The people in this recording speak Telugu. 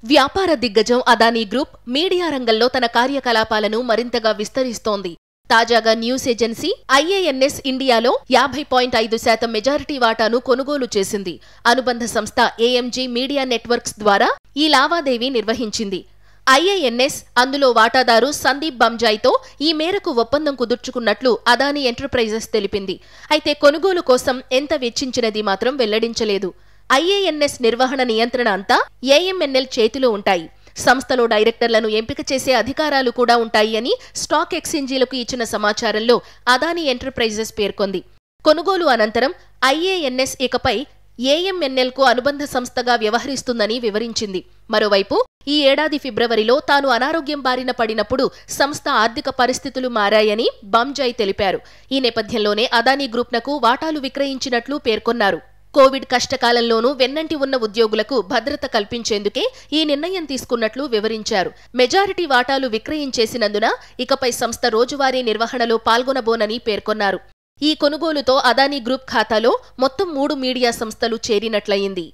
వ్యాపార దిగ్గజం అదానీ గ్రూప్ మీడియా రంగంలో తన కార్యకలాపాలను మరింతగా విస్తరిస్తోంది. తాజాగా న్యూస్ ఏజెన్సీ IANS ఇండియాలో 50.5% మెజారిటీ వాటాను కొనుగోలు చేసింది. అనుబంధ సంస్థ AMG మీడియా నెట్వర్క్స్ ద్వారా ఈ లావాదేవీ నిర్వహించింది. IANS అందులో వాటాదారు సందీప్ బంజాయ్తో ఈ మేరకు ఒప్పందం కుదుర్చుకున్నట్లు అదానీ ఎంటర్ప్రైజెస్ తెలిపింది. అయితే కొనుగోలు కోసం ఎంత వెచ్చించినది మాత్రం వెల్లడించలేదు. IANS నిర్వహణ నియంత్రణ అంతా AMNL చేతిలో ఉంటాయి. సంస్థలో డైరెక్టర్లను ఎంపిక చేసే అధికారాలు కూడా ఉంటాయి అని స్టాక్ ఎక్స్చేంజీలకు ఇచ్చిన సమాచారంలో అదానీ ఎంటర్ప్రైజెస్ పేర్కొంది. కొనుగోలు అనంతరం IANS ఇకపై AMNLకు అనుబంధ సంస్థగా వ్యవహరిస్తుందని వివరించింది. మరోవైపు ఈ ఏడాది ఫిబ్రవరిలో తాను అనారోగ్యం బారిన పడినప్పుడు సంస్థ ఆర్థిక పరిస్థితులు మారాయని బంజాయ్ తెలిపారు. ఈ నేపథ్యంలోనే అదానీ గ్రూప్నకు వాటాలు విక్రయించినట్లు పేర్కొన్నారు. కోవిడ్ కష్టకాలంలోనూ వెన్నంటి ఉన్న ఉద్యోగులకు భద్రత కల్పించేందుకే ఈ నిర్ణయం తీసుకున్నట్లు వివరించారు. మెజారిటీ వాటాలు విక్రయించేసినందున ఇకపై సంస్థ రోజువారీ నిర్వహణలో పాల్గొనబోనని పేర్కొన్నారు. ఈ కొనుగోలుతో అదానీ గ్రూప్ ఖాతాలో మొత్తం 3 మీడియా సంస్థలు చేరినట్లయింది.